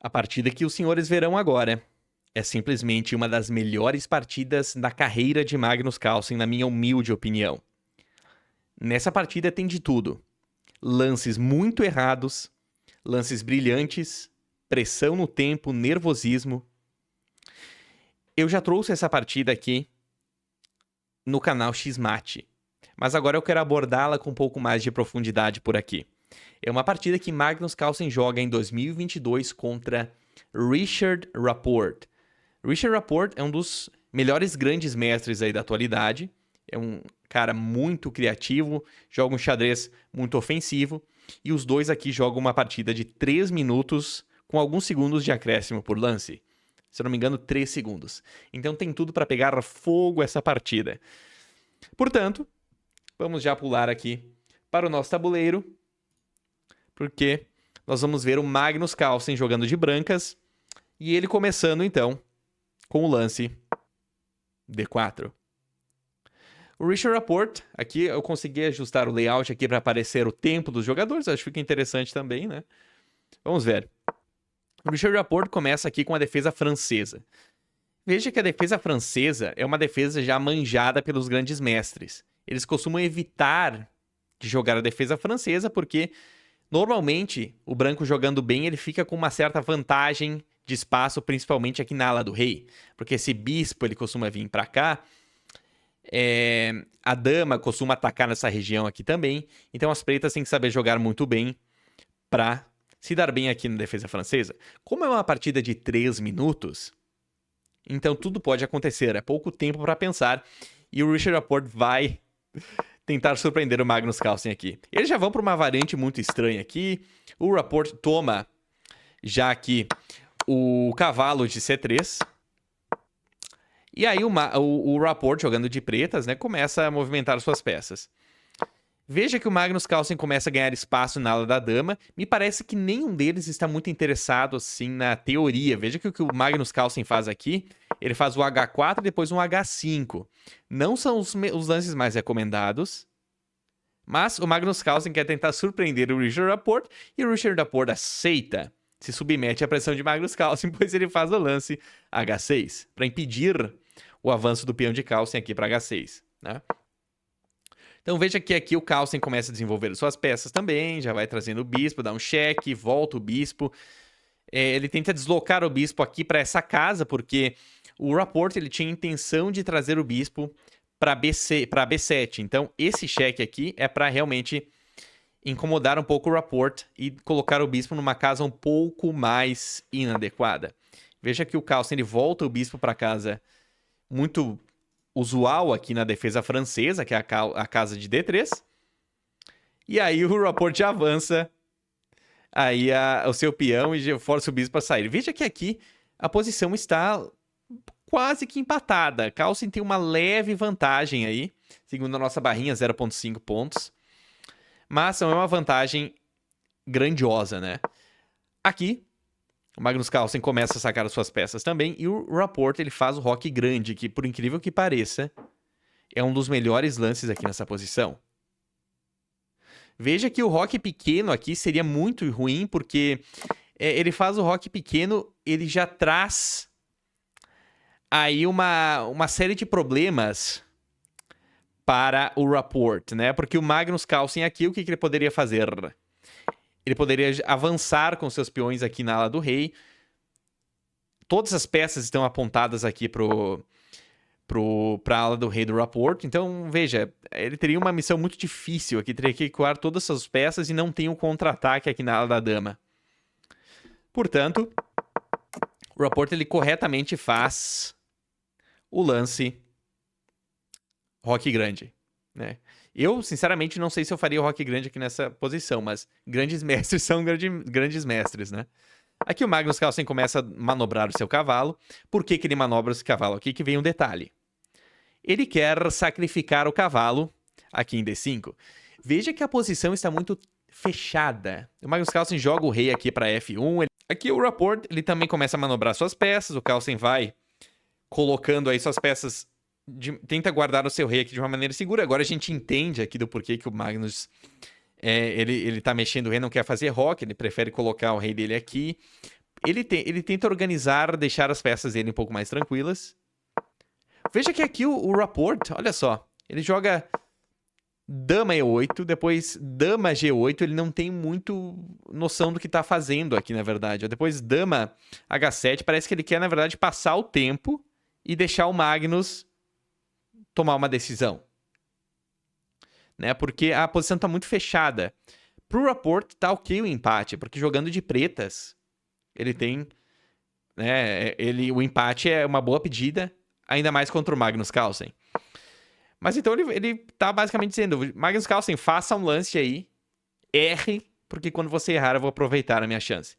A partida que os senhores verão agora é simplesmente uma das melhores partidas da carreira de Magnus Carlsen, na minha humilde opinião. Nessa partida tem de tudo: lances muito errados, lances brilhantes, pressão no tempo, nervosismo. Eu já trouxe essa partida aqui no canal Xmate, mas agora eu quero abordá-la com um pouco mais de profundidade por aqui. É uma partida que Magnus Carlsen joga em 2022 contra Richard Rapport. Richard Rapport é um dos melhores grandes mestres aí da atualidade. É um cara muito criativo, joga um xadrez muito ofensivo. E os dois aqui jogam uma partida de 3 minutos com alguns segundos de acréscimo por lance. Se eu não me engano, 3 segundos. Então tem tudo para pegar fogo essa partida. Portanto, vamos já pular aqui para o nosso tabuleiro, porque nós vamos ver o Magnus Carlsen jogando de brancas e ele começando então com o lance D4. O Richard Rapport, aqui eu consegui ajustar o layout aqui para aparecer o tempo dos jogadores, acho que fica interessante também, né? Vamos ver. O Richard Rapport começa aqui com a defesa francesa. Veja que a defesa francesa é uma defesa já manjada pelos grandes mestres. Eles costumam evitar de jogar a defesa francesa porque normalmente o branco jogando bem ele fica com uma certa vantagem de espaço, principalmente aqui na ala do rei, porque esse bispo ele costuma vir para cá, a dama costuma atacar nessa região aqui também, então as pretas têm que saber jogar muito bem para se dar bem aqui na defesa francesa. Como é uma partida de 3 minutos, então tudo pode acontecer, é pouco tempo para pensar, e o Richard Rapport vai tentar surpreender o Magnus Carlsen aqui. Eles já vão para uma variante muito estranha aqui, o Rapport toma já aqui o cavalo de C3, e aí o Rapport, jogando de pretas, né, começa a movimentar suas peças. Veja que o Magnus Carlsen começa a ganhar espaço na ala da dama. Me parece que nenhum deles está muito interessado assim na teoria. Veja que o que o Magnus Carlsen faz aqui, ele faz o H4 e depois um H5. Não são os lances mais recomendados, mas o Magnus Carlsen quer tentar surpreender o Richard Rapport e o Richard Rapport aceita, se submete à pressão de Magnus Carlsen, pois ele faz o lance H6 para impedir o avanço do peão de Carlsen aqui para H6, né? Então veja que aqui o Carlsen começa a desenvolver suas peças também, já vai trazendo o bispo, dá um cheque, volta o bispo. Ele tenta deslocar o bispo aqui para essa casa, porque o Rapport ele tinha intenção de trazer o bispo para B7. Então esse cheque aqui é para realmente incomodar um pouco o Rapport e colocar o bispo numa casa um pouco mais inadequada. Veja que o Carlsen ele volta o bispo para casa muito usual aqui na defesa francesa, que é a casa de D3. E aí o Rapport já avança aí o seu peão e força o bispo a sair. Veja que aqui a posição está quase que empatada. Carlsen tem uma leve vantagem aí, segundo a nossa barrinha, 0,5 pontos. Mas não é uma vantagem grandiosa, né? Aqui, o Magnus Carlsen começa a sacar as suas peças também, e o Rapport ele faz o roque grande, que por incrível que pareça, é um dos melhores lances aqui nessa posição. Veja que o roque pequeno aqui seria muito ruim, porque ele faz o roque pequeno, ele já traz aí uma série de problemas para o Rapport, né? Porque o Magnus Carlsen aqui, o que ele poderia fazer? Ele poderia avançar com seus peões aqui na ala do rei. Todas as peças estão apontadas aqui para a ala do rei do Rapport. Então, veja, ele teria uma missão muito difícil aqui. Teria que ecoar todas essas peças e não tem um contra-ataque aqui na ala da dama. Portanto, o Rapport ele corretamente faz o lance roque grande, né? Eu, sinceramente, não sei se eu faria o roque grande aqui nessa posição, mas grandes mestres são grandes mestres, né? Aqui o Magnus Carlsen começa a manobrar o seu cavalo. Por que ele manobra esse cavalo? Aqui que vem um detalhe. Ele quer sacrificar o cavalo aqui em D5. Veja que a posição está muito fechada. O Magnus Carlsen joga o rei aqui para F1. Aqui o Rapport ele também começa a manobrar suas peças. O Carlsen vai colocando aí suas peças, tenta guardar o seu rei aqui de uma maneira segura. Agora a gente entende aqui do porquê que o Magnus ele tá mexendo o rei, não quer fazer roque, ele prefere colocar o rei dele aqui. Ele tenta organizar, deixar as peças dele um pouco mais tranquilas. Veja que aqui o Rapport, olha só, ele joga Dama E8, depois Dama G8, ele não tem muito noção do que tá fazendo aqui, na verdade. Depois Dama H7, parece que ele quer, na verdade, passar o tempo e deixar o Magnus tomar uma decisão. Né? Porque a posição tá muito fechada. Pro Rapport tá ok o empate, porque jogando de pretas, ele tem... Né, o empate é uma boa pedida, ainda mais contra o Magnus Carlsen. Mas então ele tá basicamente dizendo, Magnus Carlsen, faça um lance aí, erre, porque quando você errar eu vou aproveitar a minha chance.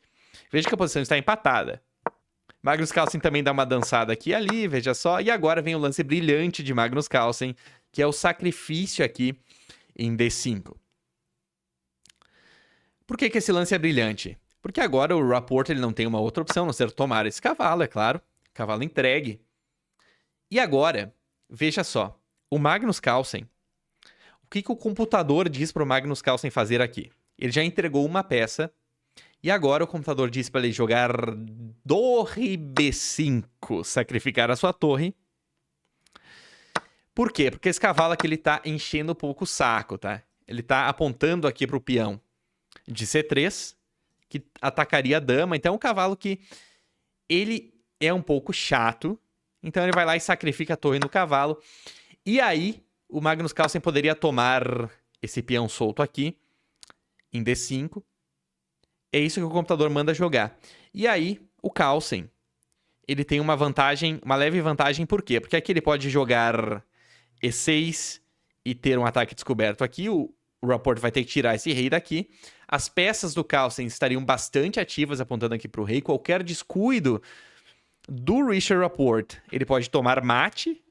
Veja que a posição está empatada. Magnus Carlsen também dá uma dançada aqui e ali, veja só. E agora vem o lance brilhante de Magnus Carlsen, que é o sacrifício aqui em D5. Por que esse lance é brilhante? Porque agora o Rapport ele não tem uma outra opção, a não ser tomar esse cavalo, é claro. Cavalo entregue. E agora, veja só. O Magnus Carlsen, o que o computador diz para o Magnus Carlsen fazer aqui? Ele já entregou uma peça e agora o computador diz para ele jogar torre B5, sacrificar a sua torre. Por quê? Porque esse cavalo aqui ele tá enchendo um pouco o saco, tá? Ele tá apontando aqui para o peão de C3, que atacaria a dama. Então é um cavalo que ele é um pouco chato, então ele vai lá e sacrifica a torre no cavalo. E aí, o Magnus Carlsen poderia tomar esse peão solto aqui, em D5. É isso que o computador manda jogar. E aí, o Carlsen, ele tem uma vantagem, uma leve vantagem, por quê? Porque aqui ele pode jogar E6 e ter um ataque descoberto aqui. O Rapport vai ter que tirar esse rei daqui. As peças do Carlsen estariam bastante ativas, apontando aqui para o rei. Qualquer descuido do Richard Rapport, ele pode tomar mate.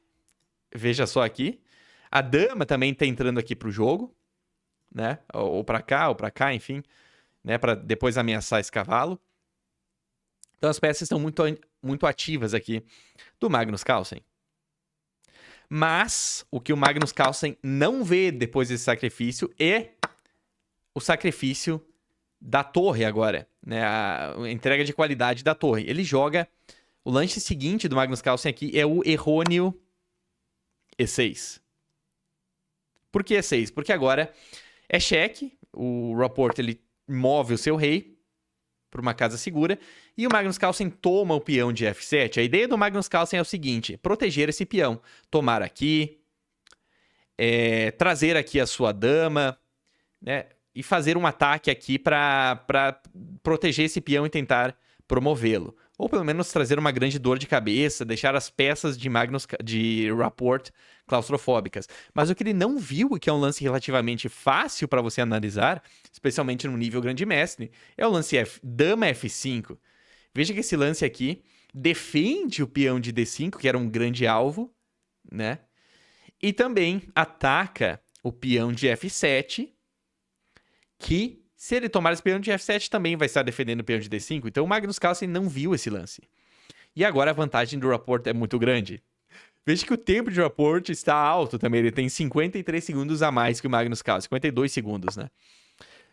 Veja só aqui. A dama também tá entrando aqui pro jogo, né? Ou pra cá, enfim, né? Pra depois ameaçar esse cavalo. Então as peças estão muito ativas aqui do Magnus Carlsen. Mas o que o Magnus Carlsen não vê depois desse sacrifício é o sacrifício da torre agora, né? A entrega de qualidade da torre. Ele joga... O lance seguinte do Magnus Carlsen aqui é o errôneo E6. Por que E6? Porque agora é cheque, o Rapport ele move o seu rei para uma casa segura e o Magnus Carlsen toma o peão de F7. A ideia do Magnus Carlsen é o seguinte, proteger esse peão, tomar aqui, trazer aqui a sua dama, né, e fazer um ataque aqui para proteger esse peão e tentar promovê-lo. Ou pelo menos trazer uma grande dor de cabeça, deixar as peças de Rapport claustrofóbicas. Mas o que ele não viu, e que é um lance relativamente fácil para você analisar, especialmente no nível grande mestre, é o lance Dama F5. Veja que esse lance aqui defende o peão de D5, que era um grande alvo, né? E também ataca o peão de F7, que... Se ele tomar esse peão de F7, também vai estar defendendo o peão de D5. Então o Magnus Carlsen não viu esse lance. E agora a vantagem do Rapport é muito grande. Veja que o tempo de Rapport está alto também. Ele tem 53 segundos a mais que o Magnus Carlsen. 52 segundos, né?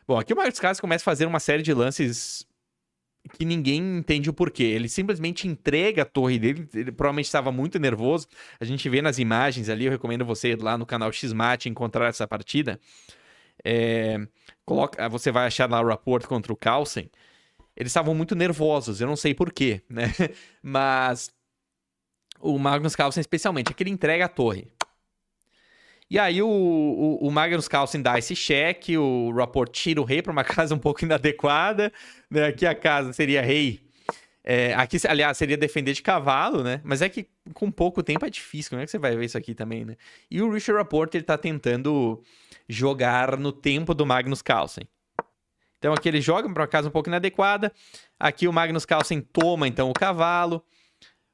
Bom, aqui o Magnus Carlsen começa a fazer uma série de lances que ninguém entende o porquê. Ele simplesmente entrega a torre dele. Ele provavelmente estava muito nervoso. A gente vê nas imagens ali. Eu recomendo você ir lá no canal Xmate encontrar essa partida. Você vai achar lá o Rapport contra o Carlsen. Eles estavam muito nervosos, eu não sei porquê, né? Mas o Magnus Carlsen especialmente, é que ele entrega a torre. E aí o Magnus Carlsen dá esse cheque, o Rapport tira o rei para uma casa um pouco inadequada, né? Aqui a casa seria rei. Aqui, aliás, seria defender de cavalo, né? Mas é que com pouco tempo é difícil. Como é que você vai ver isso aqui também, né? E o Richard Rapport, ele tá tentando jogar no tempo do Magnus Carlsen. Então aqui ele joga para uma casa um pouco inadequada. Aqui o Magnus Carlsen toma, então, o cavalo.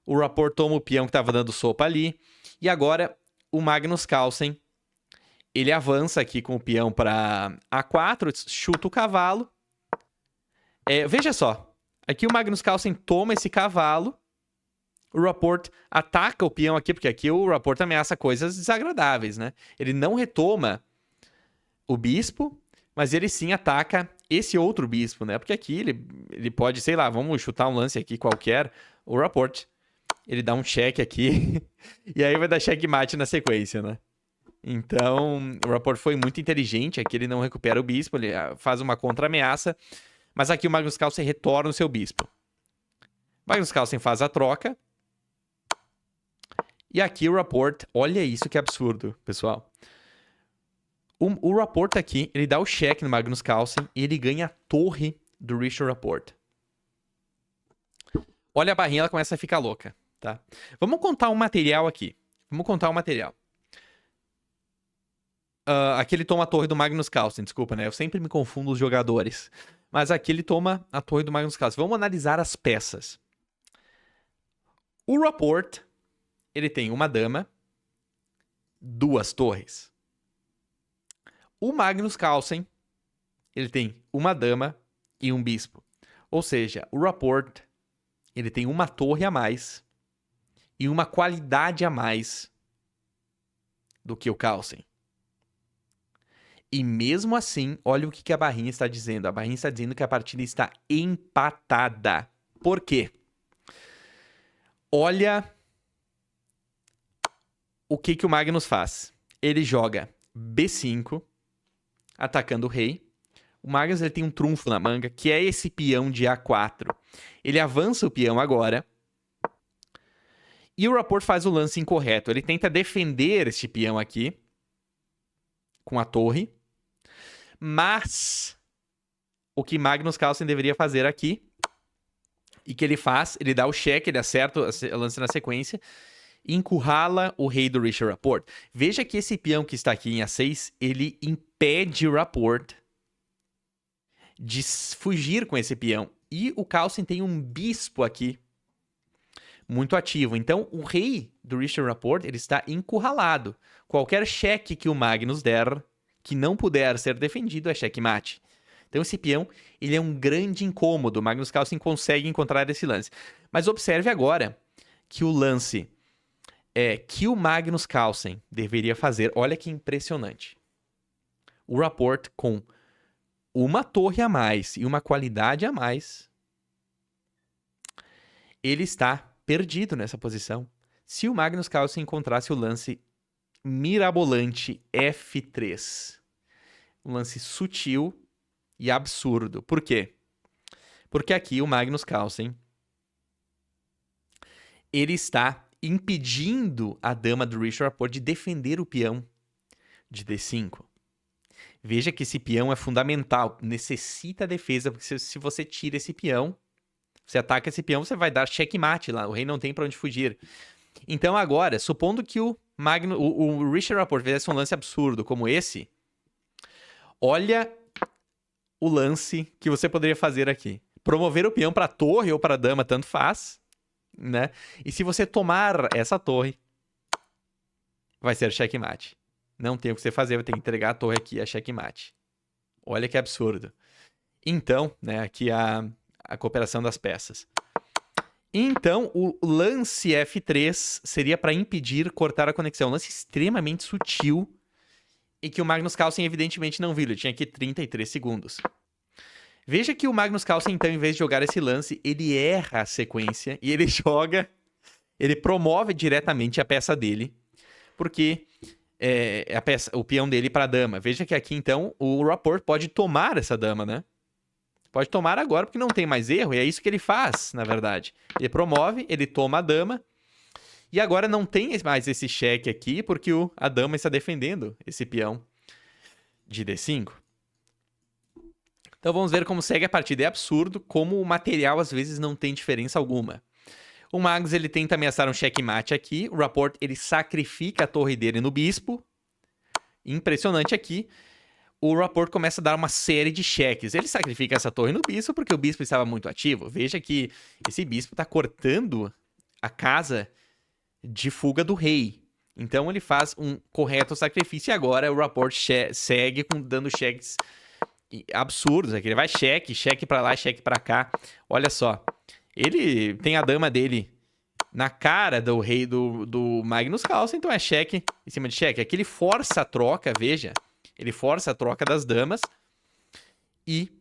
O Rapport toma o peão que estava dando sopa ali. E agora o Magnus Carlsen, ele avança aqui com o peão para A4, chuta o cavalo. Veja só. Aqui o Magnus Carlsen toma esse cavalo. O Rapport ataca o peão aqui, porque aqui o Rapport ameaça coisas desagradáveis, né? Ele não retoma o bispo, mas ele sim ataca esse outro bispo, né? Porque aqui ele pode, sei lá, vamos chutar um lance aqui qualquer, o Rapport, ele dá um check aqui, e aí vai dar checkmate na sequência, né? Então, o Rapport foi muito inteligente, aqui ele não recupera o bispo, ele faz uma contra-ameaça, mas aqui o Magnus Carlsen retorna o seu bispo. Magnus Carlsen faz a troca, e aqui o Rapport, olha isso que absurdo, pessoal. O Rapport aqui, ele dá o cheque no Magnus Carlsen e ele ganha a torre do Richard Rapport. Olha a barrinha, ela começa a ficar louca, tá? Vamos contar um material aqui. Aqui ele toma a torre do Magnus Carlsen, desculpa, né? Eu sempre me confundo os jogadores. Mas aqui ele toma a torre do Magnus Carlsen. Vamos analisar as peças. O Rapport, ele tem uma dama, 2 torres. O Magnus Carlsen, ele tem uma dama e um bispo. Ou seja, o Rapport, ele tem uma torre a mais e uma qualidade a mais do que o Carlsen. E mesmo assim, olha o que a barrinha está dizendo. A barrinha está dizendo que a partida está empatada. Por quê? Olha o que o Magnus faz. Ele joga B5, atacando o rei. O Magnus ele tem um trunfo na manga, que é esse peão de A4. Ele avança o peão agora. E o Rapport faz o lance incorreto. Ele tenta defender este peão aqui com a torre. Mas o que Magnus Carlsen deveria fazer aqui, e que ele faz, ele dá o cheque, ele acerta o lance na sequência, e encurrala o rei do Richard Rapport. Veja que esse peão que está aqui em A6, ele impede o Rapport de fugir com esse peão. E o Carlsen tem um bispo aqui, muito ativo. Então, o rei do Richard Rapport, ele está encurralado. Qualquer cheque que o Magnus der, que não puder ser defendido, é checkmate. Então, esse peão, ele é um grande incômodo. O Magnus Carlsen consegue encontrar esse lance. Mas observe agora que o lance que o Magnus Carlsen deveria fazer, olha que impressionante. O Rapport com uma torre a mais e uma qualidade a mais, ele está perdido nessa posição. Se o Magnus Carlsen encontrasse o lance mirabolante F3, um lance sutil e absurdo. Por quê? Porque aqui o Magnus Carlsen, ele está impedindo a dama do Richard Rapport de defender o peão de D5. Veja que esse peão é fundamental, necessita defesa, porque se você tira esse peão, você ataca esse peão, você vai dar checkmate lá, o rei não tem para onde fugir. Então agora, supondo que o Richard Rapport fizesse um lance absurdo como esse, olha o lance que você poderia fazer aqui. Promover o peão para a torre ou para a dama, tanto faz, né? E se você tomar essa torre, vai ser checkmate. Não tem o que você fazer, vai ter que entregar a torre aqui, a checkmate. Olha que absurdo. Então, né, aqui a cooperação das peças. Então, o lance F3 seria para impedir cortar a conexão. Um lance extremamente sutil e que o Magnus Carlsen evidentemente não viu. Ele tinha aqui 33 segundos. Veja que o Magnus Carlsen, então, em vez de jogar esse lance, ele erra a sequência e ele joga... Ele promove diretamente a peça dele, porque o peão dele para a dama. Veja que aqui, então, o Rapport pode tomar essa dama, né? Pode tomar agora, porque não tem mais erro, e é isso que ele faz, na verdade. Ele promove, ele toma a dama, e agora não tem mais esse cheque aqui, porque a dama está defendendo esse peão de D5. Então vamos ver como segue a partida. É absurdo como o material, às vezes, não tem diferença alguma. O Magnus, ele tenta ameaçar um checkmate aqui, o Rapport, ele sacrifica a torre dele no bispo. Impressionante aqui. O Rapport começa a dar uma série de cheques. Ele sacrifica essa torre no bispo porque o bispo estava muito ativo. Veja que esse bispo está cortando a casa de fuga do rei. Então ele faz um correto sacrifício e agora o Rapport segue dando cheques absurdos. Aqui ele vai cheque para lá, cheque para cá. Olha só, ele tem a dama dele na cara do rei do Magnus Carlsen, então é cheque em cima de cheque. Aqui ele força a troca, veja. Ele força a troca das damas e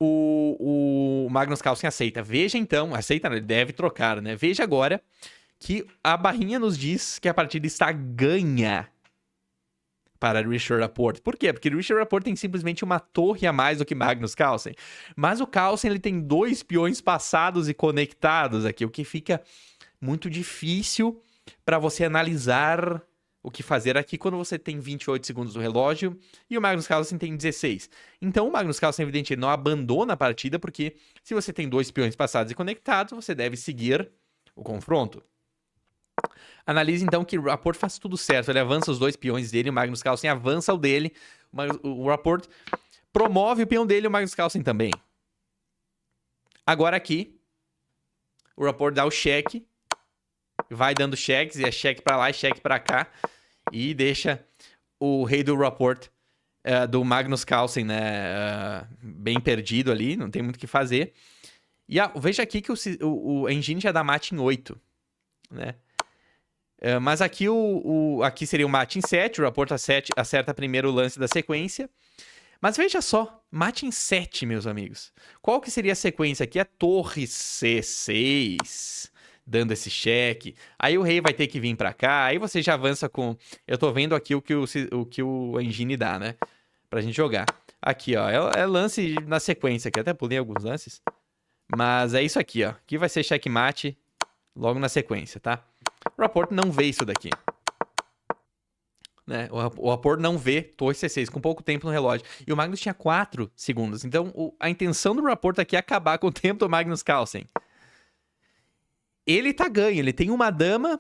o Magnus Carlsen aceita. Veja então, aceita, ele deve trocar, né? Veja agora que a barrinha nos diz que a partida está ganha para Richard Rapport. Por quê? Porque Richard Rapport tem simplesmente uma torre a mais do que Magnus Carlsen. Mas o Carlsen ele tem 2 peões passados e conectados aqui, o que fica muito difícil para você analisar o que fazer aqui quando você tem 28 segundos no relógio e o Magnus Carlsen tem 16. Então o Magnus Carlsen, evidentemente, não abandona a partida, porque se você tem 2 peões passados e conectados, você deve seguir o confronto. Analise então que o Rapport faz tudo certo. Ele avança os 2 peões dele, o Magnus Carlsen avança o dele. O Rapport promove o peão dele e o Magnus Carlsen também. Agora aqui, o Rapport dá o cheque. Vai dando cheques, e é cheque pra lá e cheque pra cá. E deixa o rei do Rapport, do Magnus Carlsen, né, bem perdido ali. Não tem muito o que fazer. E veja aqui que o engine já dá mate em 8, né? Mas aqui, aqui seria o mate em 7. O Rapport acerta primeiro o lance da sequência. Mas veja só, mate em 7, meus amigos. Qual que seria a sequência aqui? A torre C6, dando esse cheque. Aí o rei vai ter que vir pra cá. Aí você já avança com... Eu tô vendo aqui o que o engine dá, né? Pra gente jogar. Aqui, ó. É lance na sequência aqui. Até pulei alguns lances. Mas é isso aqui, ó. Aqui vai ser checkmate logo na sequência, tá? O Rapport não vê isso daqui. Né? O Rapport não vê torre C6 com pouco tempo no relógio. E o Magnus tinha 4 segundos. Então, a intenção do Rapport aqui é acabar com o tempo do Magnus Carlsen. Ele tá ganho. Ele tem uma dama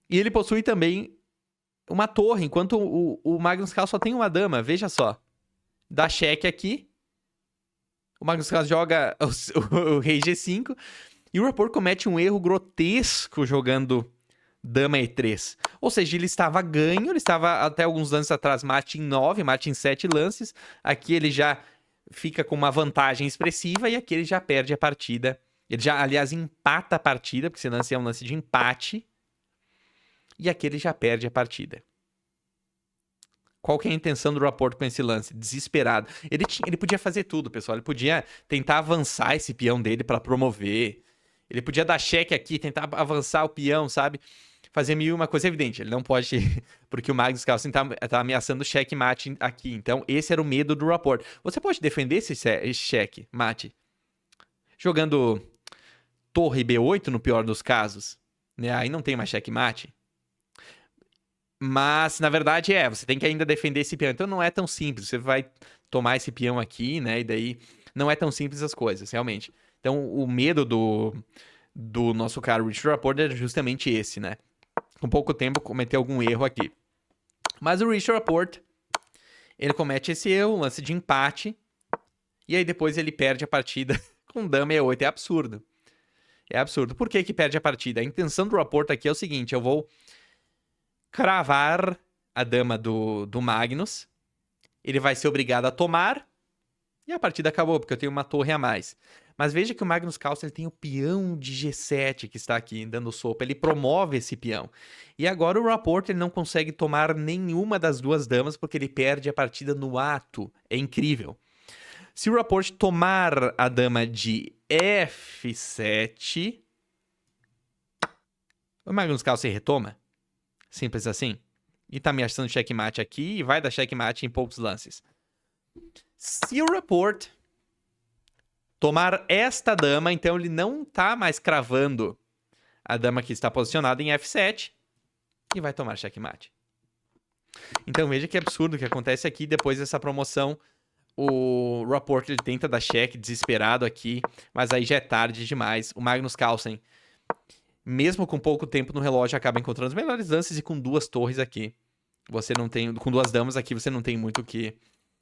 e ele possui também uma torre, enquanto o Magnus Carlsen só tem uma dama. Veja só. Dá cheque aqui. O Magnus Carlsen joga o rei G5. E o Rapport comete um erro grotesco jogando dama E3. Ou seja, ele estava ganho, ele estava até alguns lances atrás mate em 9, mate em 7 lances. Aqui ele já fica com uma vantagem expressiva e aqui ele já perde a partida. Ele já, aliás, empata a partida, porque esse lance é um lance de empate. E aqui ele já perde a partida. Qual que é a intenção do Rapport com esse lance? Desesperado. Ele podia fazer tudo, pessoal. Ele podia tentar avançar esse peão dele para promover. Ele podia dar cheque aqui, tentar avançar o peão, sabe? Fazer mil uma coisa evidente. Ele não pode, porque o Magnus Carlsen tá ameaçando o cheque-mate aqui. Então, esse era o medo do Rapport. Você pode defender esse cheque-mate jogando torre B8, no pior dos casos. Né? Aí não tem mais cheque-mate. Mas, na verdade, você tem que ainda defender esse peão. Então, não é tão simples. Você vai tomar esse peão aqui, né? E daí, não é tão simples as coisas, realmente. Então, o medo do nosso cara Richard Rapport é justamente esse, né? Com pouco tempo, cometeu algum erro aqui. Mas o Richard Rapport, ele comete esse erro, um lance de empate, e aí depois ele perde a partida com dama E8. É absurdo. É absurdo. Por que perde a partida? A intenção do Rapport aqui é o seguinte, eu vou cravar a dama do Magnus, ele vai ser obrigado a tomar, e a partida acabou, porque eu tenho uma torre a mais. Mas veja que o Magnus Carlsen ele tem o peão de G7 que está aqui dando sopa. Ele promove esse peão. E agora o Rapport ele não consegue tomar nenhuma das 2 damas porque ele perde a partida no ato. É incrível. Se o Rapport tomar a dama de F7, o Magnus Carlsen retoma. Simples assim. E tá ameaçando checkmate aqui e vai dar checkmate em poucos lances. Se o Rapport tomar esta dama, então ele não tá mais cravando a dama que está posicionada em F7 e vai tomar checkmate. Então veja que absurdo o que acontece aqui. Depois dessa promoção, o Rapport ele tenta dar cheque desesperado aqui, mas aí já é tarde demais. O Magnus Carlsen, mesmo com pouco tempo no relógio, acaba encontrando os melhores lances e com 2 torres aqui. Você não tem, com 2 damas aqui, você não tem muito o que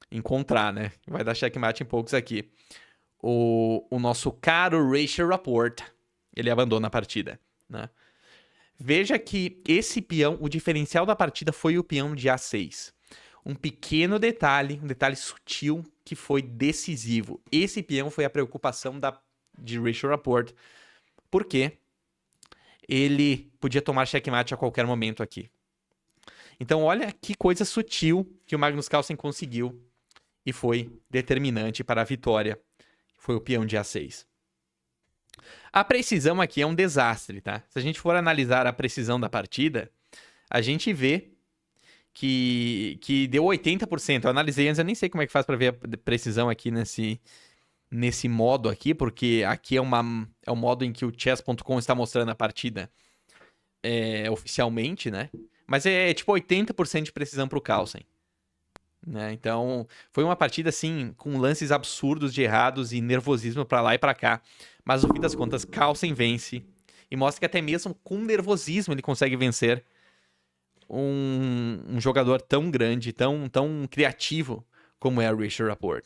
encontrar, né? Vai dar checkmate em poucos aqui. O nosso caro Richard Rapport, ele abandona a partida, né? Veja que esse peão, o diferencial da partida foi o peão de A6. Um pequeno detalhe, um detalhe sutil que foi decisivo. Esse peão foi a preocupação de Richard Rapport. Por quê? Ele podia tomar checkmate a qualquer momento aqui. Então olha que coisa sutil que o Magnus Carlsen conseguiu. e foi determinante para a vitória. Foi o peão de A6. A precisão aqui é um desastre, tá? Se a gente for analisar a precisão da partida, a gente vê que deu 80%. Eu analisei antes, eu nem sei como é que faz para ver a precisão aqui nesse modo aqui, porque aqui é um modo em que o chess.com está mostrando a partida oficialmente, né? Mas é tipo 80% de precisão pro Carlsen. Né? Então, foi uma partida assim, com lances absurdos de errados e nervosismo pra lá e pra cá. Mas no fim das contas, Carlsen vence e mostra que até mesmo com nervosismo ele consegue vencer um jogador tão grande, tão criativo como é o Richard Rapport.